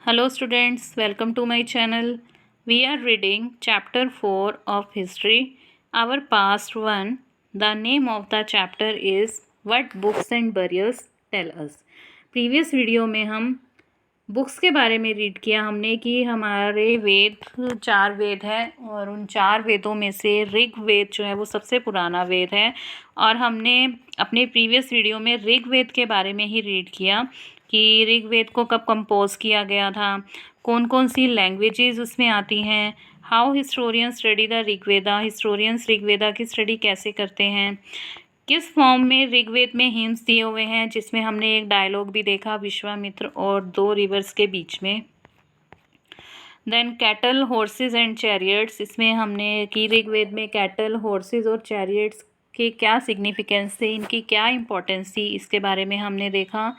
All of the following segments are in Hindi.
Hello students, welcome to my channel. We are reading chapter 4 of history, our past one. The name of the chapter is What Books and Burials Tell Us. Previous video में हम बुक्स के बारे में रीड किया हमने कि हमारे वेद 4 वेद हैं और उन 4 वेदों में से ऋग्वेद जो है वो सबसे पुराना वेद है। और हमने अपने प्रीवियस वीडियो में ऋग्वेद के बारे में ही रीड किया कि ऋग्वेद को कब कंपोज किया गया था, कौन कौन सी लैंग्वेजेस उसमें आती हैं, how historians study the Rigveda, historians Rigveda की स्टडी कैसे करते हैं, किस फॉर्म में ऋग्वेद में हिम्स दिए हुए हैं, जिसमें हमने एक डायलॉग भी देखा विश्वामित्र और 2 रिवर्स के बीच में। Then cattle, horses and chariots, इसमें हमने कि ऋग्वेद में कैटल, हॉर्सेस और चैरियट्स के क्या सिग्निफिकेंस थे, इनकी क्या इंपॉर्टेंस थी, इसके बारे में हमने देखा।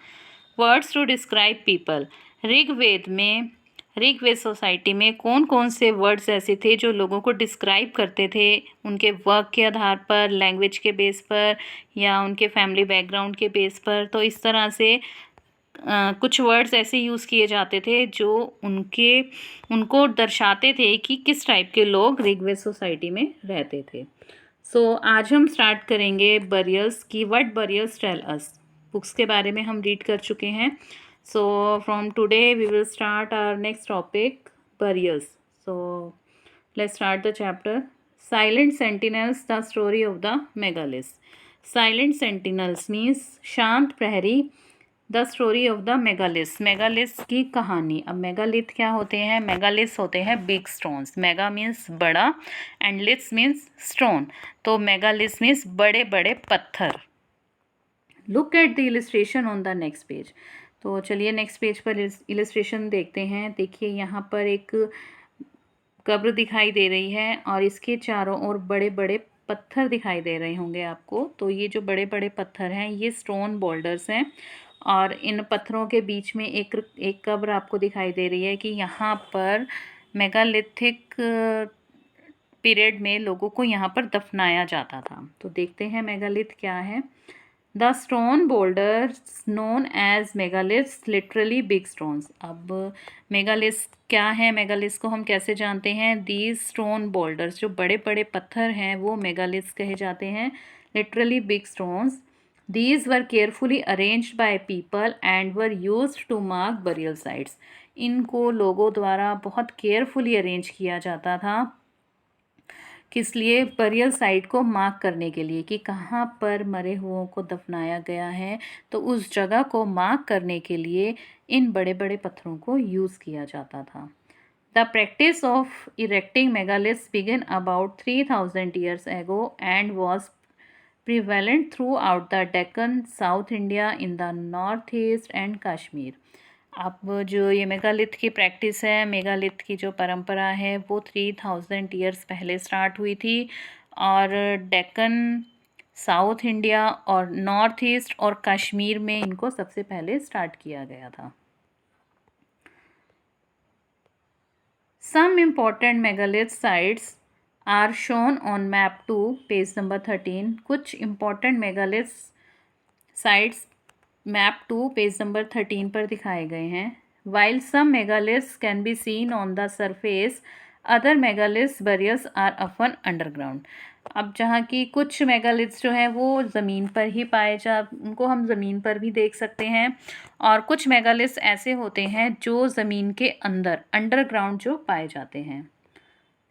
Words to describe people, Rigveda society में कौन कौन से वर्ड्स ऐसे थे जो लोगों को डिस्क्राइब करते थे उनके वर्क के आधार पर, लैंग्वेज के बेस पर या उनके फैमिली बैकग्राउंड के बेस पर। तो इस तरह से कुछ वर्ड्स ऐसे यूज़ किए जाते थे जो उनको दर्शाते थे कि किस टाइप के लोग ऋग्वेद सोसाइटी में रहते थे। आज हम स्टार्ट करेंगे बरियल्स की what burials tell us. Books के बारे में हम रीड कर चुके हैं। From today we will start our next topic, burials. Let's start the chapter. Silent sentinels, the story of the megaliths. Silent sentinels means शांत प्रहरी, the story of the megaliths, megaliths की कहानी। अब मेगालिथ क्या होते हैं? मेगालिथ्स होते हैं बिग स्टोन्स। मेगा मीन्स बड़ा एंड लिथ्स मीन्स स्टोन, तो मेगालिथ्स मीन्स बड़े बड़े पत्थर। Look at the illustration on the next page. तो चलिए नेक्स्ट पेज पर इलिस्ट्रेशन देखते हैं। देखिए यहाँ पर एक कब्र दिखाई दे रही है और इसके चारों ओर बड़े बड़े पत्थर दिखाई दे रहे होंगे आपको। तो ये जो बड़े बड़े पत्थर हैं ये स्टोन बोल्डर्स हैं और इन पत्थरों के बीच में एक कब्र आपको दिखाई दे रही है कि यहाँ पर मेगालिथिक पीरियड में लोगों को यहाँ पर दफनाया जाता था। तो देखते हैं मेगालिथ क्या है। The stone boulders known as megaliths, literally big stones. अब मेगालिथ्स क्या है, मेगालिथ्स को हम कैसे जानते हैं? दीज स्टोन बोल्डर्स, जो बड़े बड़े पत्थर हैं वो मेगालिथ्स कहे जाते हैं, literally big stones. These were carefully arranged by people and were used to mark burial sites. इनको लोगों द्वारा बहुत केयरफुली अरेंज किया जाता था, किस लिए? बरियल साइट को मार्क करने के लिए कि कहाँ पर मरे हुओं को दफनाया गया है। तो उस जगह को मार्क करने के लिए इन बड़े बड़े पत्थरों को यूज़ किया जाता था। The practice of erecting megaliths began about 3000 years ago and was prevalent throughout the Deccan, South India, in the Northeast and Kashmir. अब जो ये मेगालिथ की प्रैक्टिस है, मेगालिथ की जो परंपरा है वो 3000 ईयर्स पहले स्टार्ट हुई थी और डेक्कन, साउथ इंडिया और नॉर्थ ईस्ट और कश्मीर में इनको सबसे पहले स्टार्ट किया गया था। Some important megalith sites are shown on map 2, page number 13। कुछ important megalith sites map 2 page number 13 पर दिखाए गए हैं। While some megaliths can be seen on the surface, other megaliths burials are often underground. अब जहाँ की कुछ मेगालिथ्स जो हैं वो ज़मीन पर ही उनको हम ज़मीन पर भी देख सकते हैं और कुछ मेगालिथ्स ऐसे होते हैं जो ज़मीन के अंदर अंडरग्राउंड जो पाए जाते हैं।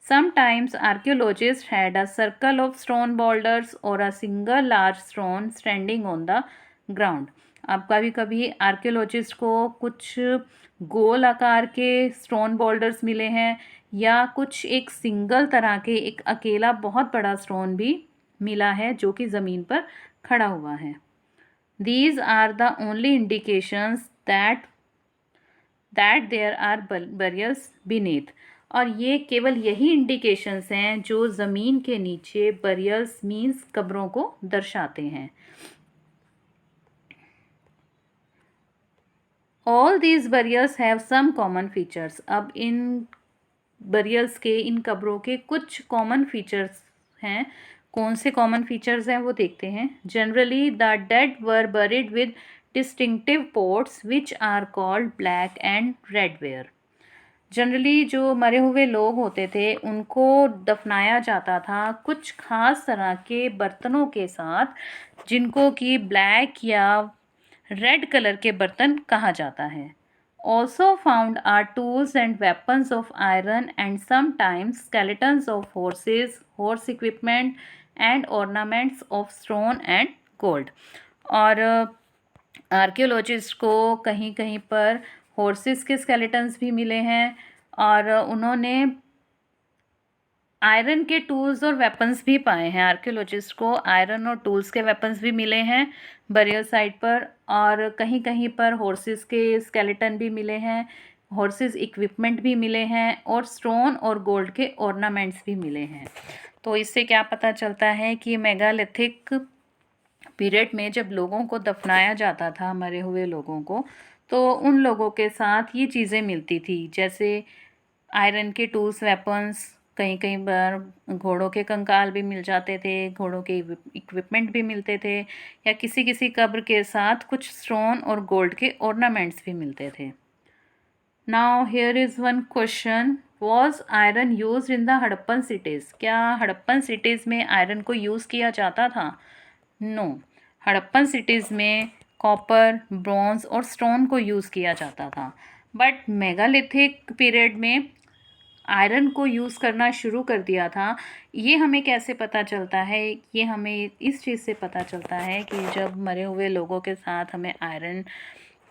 Sometimes archaeologists had a circle of stone boulders or a single large stone standing on the ground. अब कभी कभी आर्कियोलॉजिस्ट को कुछ गोल आकार के स्टोन बोल्डर्स मिले हैं या कुछ एक सिंगल तरह के एक अकेला बहुत बड़ा स्टोन भी मिला है जो कि ज़मीन पर खड़ा हुआ है। These are the only indications that there are burials beneath. और ये केवल यही इंडिकेशंस हैं जो ज़मीन के नीचे बरियल्स मीन्स कब्रों को दर्शाते हैं। All these burials have some common features. अब इन बरियल्स के, इन कब्रों के कुछ कॉमन फीचर्स हैं। कौन से कॉमन फीचर्स हैं वो देखते हैं। Generally the dead were buried with distinctive pots which are called black and red ware. Generally जो मरे हुए लोग होते थे उनको दफनाया जाता था कुछ खास तरह के बर्तनों के साथ जिनको कि ब्लैक या रेड कलर के बर्तन कहा जाता है. Also found are tools and weapons of iron and sometimes skeletons of horses, horse equipment and ornaments of stone and gold. और आर्कियोलॉजिस्ट को कहीं कहीं पर हॉर्सेस के स्केलेटन्स भी मिले हैं और उन्होंने आयरन के टूल्स और वेपन्स भी पाए हैं. आर्कियोलॉजिस्ट को आयरन और टूल्स के वेपन्स भी मिले हैं बरियल साइट पर और कहीं कहीं पर हॉर्सेस के स्केलेटन भी मिले हैं, हॉर्सेस इक्विपमेंट भी मिले हैं और स्टोन और गोल्ड के ऑर्नामेंट्स भी मिले हैं. तो इससे क्या पता चलता है कि मेगालिथिक पीरियड में जब लोगों को दफनाया जाता था मरे हुए लोगों को तो उन लोगों के साथ ये चीज़ें मिलती थी जैसे आयरन के टूल्स वेपन्स, कहीं कहीं बार घोड़ों के कंकाल भी मिल जाते थे, घोड़ों के इक्विपमेंट भी मिलते थे या किसी किसी कब्र के साथ कुछ स्टोन और गोल्ड के ऑर्नामेंट्स भी मिलते थे. Now here is one question, was iron use in the Harappan cities? क्या हड़प्पन सिटीज़ में आयरन को यूज़ किया जाता था? नो. हड़प्पन सिटीज़ में कॉपर, ब्रॉन्ज और स्टोन को यूज़ किया जाता था. बट मेगालिथिक पीरियड में आयरन को यूज़ करना शुरू कर दिया था. ये हमें कैसे पता चलता है? ये हमें इस चीज़ से पता चलता है कि जब मरे हुए लोगों के साथ हमें आयरन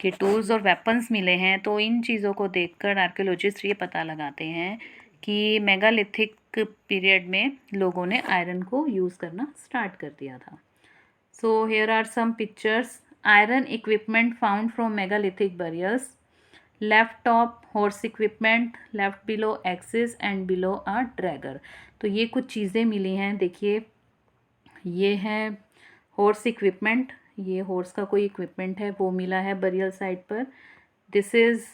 के टूल्स और वेपन्स मिले हैं तो इन चीज़ों को देखकर आर्कियोलॉजिस्ट ये पता लगाते हैं कि मेगालिथिक पीरियड में लोगों ने आयरन को यूज़ करना स्टार्ट कर दिया था. So here are some pictures. Iron equipment found from megalithic burials. Left top horse equipment, left below axes and below a dagger. तो ये कुछ चीज़ें मिली हैं. देखिए ये है हॉर्स इक्विपमेंट, ये हॉर्स का कोई इक्विपमेंट है वो मिला है बरियल साइट पर. दिस इज़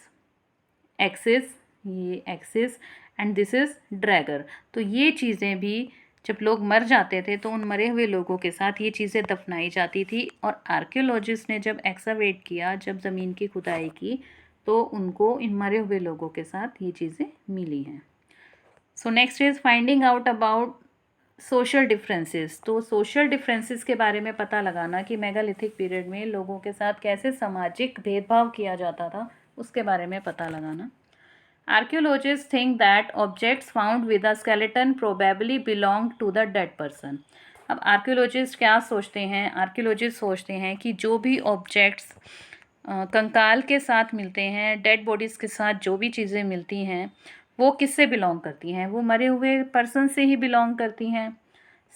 एक्सिस, ये axis and this is Drager. तो ये चीज़ें भी जब लोग मर जाते थे तो उन मरे हुए लोगों के साथ ये चीज़ें दफनाई जाती थी और आर्कियोलॉजिस्ट ने जब एक्सकवेट किया, जब ज़मीन की खुदाई की तो उनको इन मरे हुए लोगों के साथ ये चीज़ें मिली हैं. So next is finding out about social differences. तो सोशल डिफरेंसेस के बारे में पता लगाना कि मेगालिथिक पीरियड में लोगों के साथ कैसे सामाजिक भेदभाव किया जाता था उसके बारे में पता लगाना. Archaeologist think that objects found with a skeleton probably belong to the dead person. अब आर्कियोलॉजिस्ट क्या सोचते हैं? आर्कियोलॉजिस्ट सोचते हैं कि जो भी ऑब्जेक्ट्स कंकाल के साथ मिलते हैं, डेड बॉडीज़ के साथ जो भी चीज़ें मिलती हैं वो किससे बिलोंग करती हैं? वो मरे हुए पर्सन से ही बिलोंग करती हैं.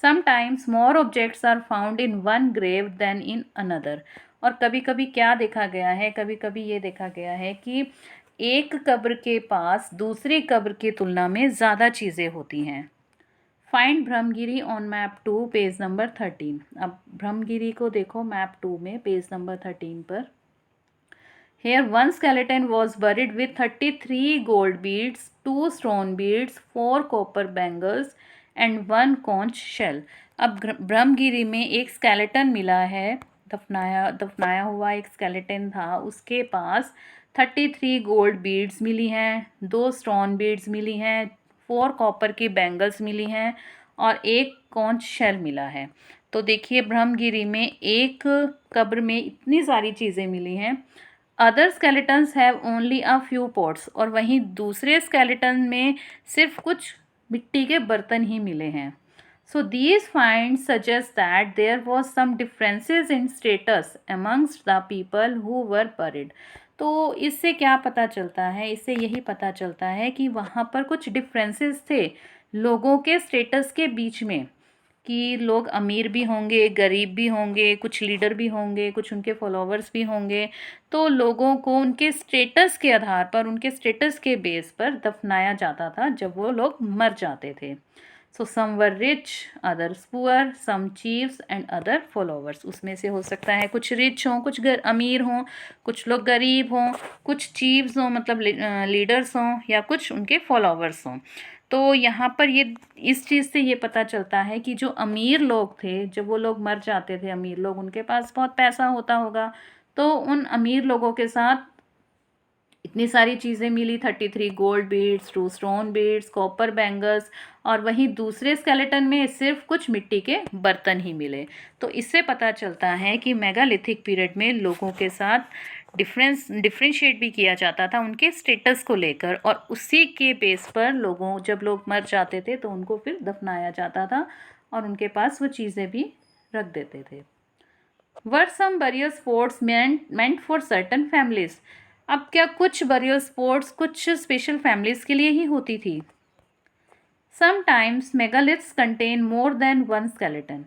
Sometimes more objects are found in one grave than in another. और कभी कभी क्या देखा गया है, कभी कभी ये देखा गया है कि एक कब्र के पास दूसरी कब्र की तुलना में ज़्यादा चीज़ें होती हैं. Find Brahmagiri on map 2 page number 13. अब ब्रह्मगिरी को देखो मैप 2 में पेज नंबर 13 पर. Here one skeleton was buried with 33 gold beads, 2 stone beads, 4 copper bangles and 1 conch shell. अब ब्रह्मगिरी में एक स्केलेटन मिला है, दफनाया हुआ एक स्केलेटन था. उसके पास 33 गोल्ड बीड्स मिली हैं, 2 स्टोन बीड्स मिली हैं, 4 कॉपर की बैंगल्स मिली हैं और 1 कॉन्च शेल मिला है. तो देखिए ब्रह्मगिरी में एक कब्र में इतनी सारी चीज़ें मिली हैं. Other skeletons have only a few pots. और वहीं दूसरे स्केलेटन में सिर्फ कुछ मिट्टी के बर्तन ही मिले हैं. So these find suggest that there was some differences in status amongst the people who were buried. तो इससे क्या पता चलता है? इससे यही पता चलता है कि वहाँ पर कुछ डिफरेंसेस थे लोगों के स्टेटस के बीच में कि लोग अमीर भी होंगे, गरीब भी होंगे, कुछ लीडर भी होंगे, कुछ उनके फॉलोवर्स भी होंगे. तो लोगों को उनके स्टेटस के आधार पर, उनके स्टेटस के बेस पर दफनाया जाता था जब वो लोग मर जाते थे. So some were rich, others poor, some chiefs and other followers. उसमें से हो सकता है कुछ रिच हों, कुछ अमीर हों, कुछ लोग गरीब हों, कुछ चीफ्स हों मतलब लीडर्स हों या कुछ उनके फॉलोवर्स हों. तो यहाँ पर ये इस चीज़ से ये पता चलता है कि जो अमीर लोग थे, जब वो लोग मर जाते थे, अमीर लोग, उनके पास बहुत पैसा होता होगा तो उन अमीर लोगों के साथ इतनी सारी चीज़ें मिली, 33 gold beads, 2 stone beads, copper bangles, और वहीं दूसरे स्केलेटन में सिर्फ कुछ मिट्टी के बर्तन ही मिले। तो इससे पता चलता है कि मेगालिथिक पीरियड में लोगों के साथ डिफ्रेंशिएट भी किया जाता था उनके स्टेटस को लेकर, और उसी के बेस पर जब लोग मर जाते थे तो उनको फिर दफनाया जाता था और उनके पास वो चीज़ें भी रख देते थे। Were some burial spots meant for certain families. अब क्या कुछ बरियल स्पॉट्स कुछ स्पेशल फैमिलीज के लिए ही होती थी? Sometimes megaliths contain more than one skeleton.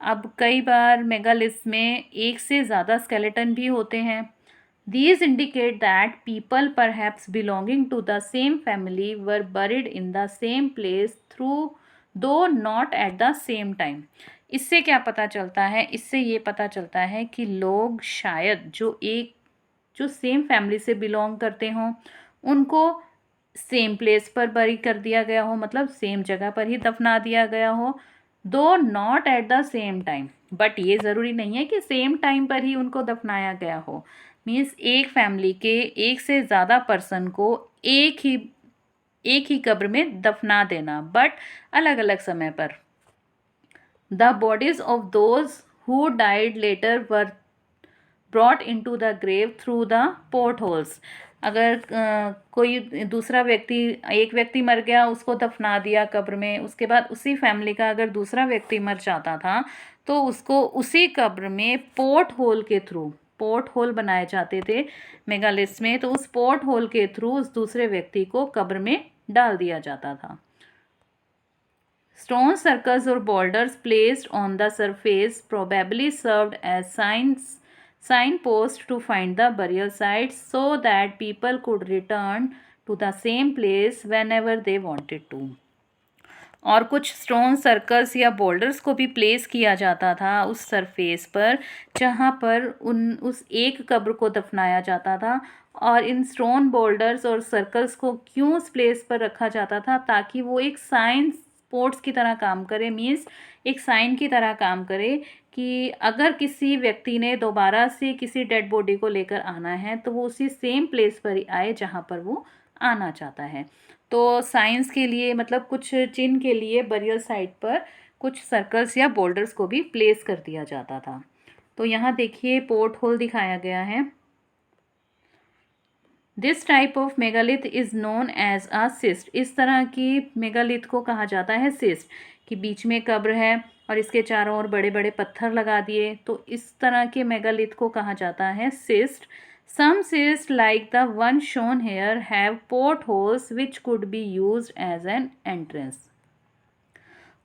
अब कई बार मेगालिथ्स में एक से ज़्यादा स्केलेटन भी होते हैं। These indicate that people perhaps belonging to the same family were buried in the same place though not at the same time. इससे क्या पता चलता है? इससे ये पता चलता है कि लोग शायद जो सेम फैमिली से बिलोंग करते हों, उनको सेम प्लेस पर बरी कर दिया गया हो, मतलब सेम जगह पर ही दफना दिया गया हो, दो not at the same time. But ये ज़रूरी नहीं है कि सेम टाइम पर ही उनको दफनाया गया हो। मीन्स एक फैमिली के एक से ज़्यादा पर्सन को एक ही कब्र में दफना देना, बट अलग अलग समय पर। The bodies of those who died later were brought in to the grave through the port holes. अगर कोई दूसरा व्यक्ति, एक व्यक्ति मर गया, उसको दफना दिया कब्र में, उसके बाद उसी फैमिली का अगर दूसरा व्यक्ति मर जाता था तो उसको उसी कब्र में पोर्ट होल बनाए जाते थे मेगालिथ्स में, तो उस पोर्ट होल के थ्रू उस दूसरे व्यक्ति को कब्र में डाल दिया जाता था। स्टोन सर्कल्स और borders placed on the surface probably served as signpost to find the burial sites so that people could return to the same place whenever they wanted to. और कुछ स्टोन सर्कल्स या बोल्डर्स को भी प्लेस किया जाता था उस सरफेस पर जहाँ पर उस एक कब्र को दफनाया जाता था। और इन स्टोन बोल्डर्स और सर्कल्स को क्यों उस प्लेस पर रखा जाता था? ताकि वो एक साइन स्पोर्ट्स की तरह काम करे, मीन्स एक साइन की तरह काम करे कि अगर किसी व्यक्ति ने दोबारा से किसी डेड बॉडी को लेकर आना है तो वो उसी सेम प्लेस पर ही आए जहाँ पर वो आना चाहता है। तो साइंस के लिए, मतलब कुछ चिन्ह के लिए बरियल साइट पर कुछ सर्कल्स या बोल्डर्स को भी प्लेस कर दिया जाता था। तो यहाँ देखिए पोर्ट होल दिखाया गया है। This type of megalith is known as a cist. इस तरह की मेगालिथ को कहा जाता है सिस्ट, कि बीच में कब्र है और इसके चारों ओर बड़े बड़े पत्थर लगा दिए, तो इस तरह के मेगालिथ को कहा जाता है cyst. Some cysts like the one shown here have portholes which could be used as an entrance.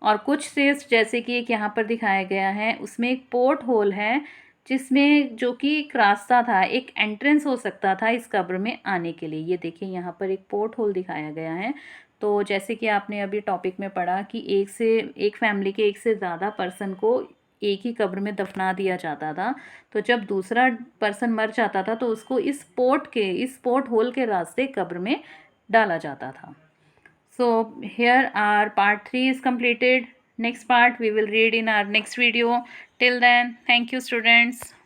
और कुछ cysts जैसे कि एक यहाँ पर दिखाया गया है, उसमें एक पोर्ट होल है जिसमें जो कि एक रास्ता था, एक एंट्रेंस हो सकता था इस कब्र में आने के लिए। ये देखिए यहाँ पर एक पोर्ट होल दिखाया गया है। तो जैसे कि आपने अभी टॉपिक में पढ़ा कि एक फैमिली के एक से ज़्यादा पर्सन को एक ही कब्र में दफना दिया जाता था, तो जब दूसरा पर्सन मर जाता था तो उसको इस पोर्ट होल के रास्ते कब्र में डाला जाता था। So here are part 3 is completed. Next part we will read in our next video. Till then, thank you students.